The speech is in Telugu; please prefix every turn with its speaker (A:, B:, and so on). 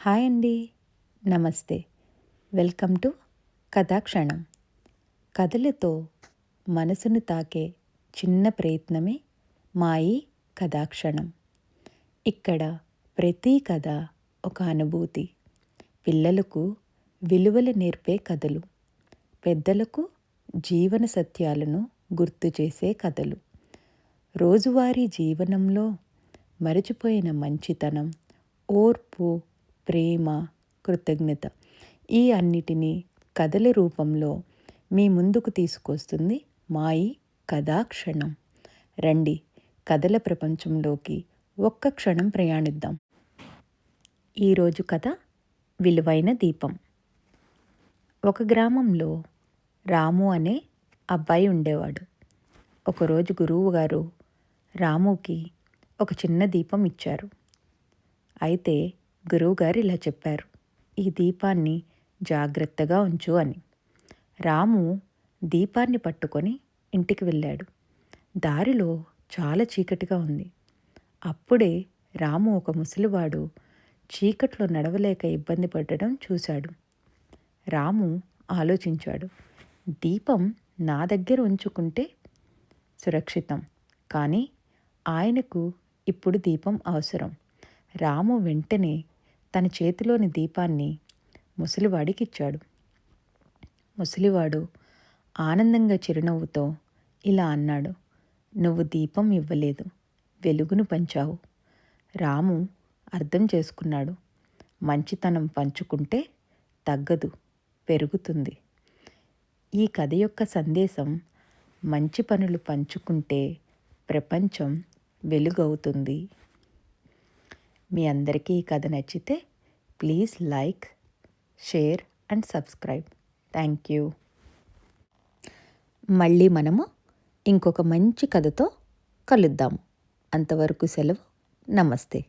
A: హాయ్ అండి. నమస్తే. Welcome to Kathakshanam. కథలతో మనసును తాకే చిన్న ప్రయత్నమే మా ఈ కథాక్షణం. ఇక్కడ ప్రతి కథ ఒక అనుభూతి. పిల్లలకు విలువలు నేర్పే కథలు, పెద్దలకు జీవన సత్యాలను గుర్తు చేసే కథలు, రోజువారీ జీవనంలో మరచిపోయిన మంచితనం, ఓర్పు, ప్రేమ, కృతజ్ఞత ఈ అన్నిటినీ కథల రూపంలో మీ ముందుకు తీసుకొస్తుంది మా ఈ కథాక్షణం. రండి, కథల ప్రపంచంలోకి ఒక్క క్షణం ప్రయాణిద్దాం. ఈరోజు కథ విలువైన దీపం. ఒక గ్రామంలో రాము అనే అబ్బాయి ఉండేవాడు. ఒకరోజు గురువుగారు రాముకి ఒక చిన్న దీపం ఇచ్చారు. అయితే గురువుగారు ఇలా చెప్పారు, ఈ దీపాన్ని జాగ్రత్తగా ఉంచు అని. రాము దీపాన్ని పట్టుకొని ఇంటికి వెళ్ళాడు. దారిలో చాలా చీకటిగా ఉంది. అప్పుడే రాము ఒక ముసలివాడు చీకట్లో నడవలేక ఇబ్బంది పడడం చూశాడు. రాము ఆలోచించాడు, దీపం నా దగ్గర ఉంచుకుంటే సురక్షితం, కానీ ఆయనకు ఇప్పుడు దీపం అవసరం. రాము వెంటనే తన చేతిలోని దీపాన్ని ముసలివాడికి ఇచ్చాడు. ముసలివాడు ఆనందంగా చిరునవ్వుతో ఇలా అన్నాడు, నువ్వు దీపం ఇవ్వలేదు, వెలుగును పంచావు. రాము అర్థం చేసుకున్నాడు, మంచితనం పంచుకుంటే తగ్గదు, పెరుగుతుంది. ఈ కథ యొక్క సందేశం, మంచి పనులు పంచుకుంటే ప్రపంచం వెలుగవుతుంది. మీ అందరికీ ఈ కథ నచ్చితే please like, share and subscribe. Thank you. మళ్ళీ మనము ఇంకొక మంచి కథతో కలుద్దాము. అంతవరకు సెలవు. నమస్తే.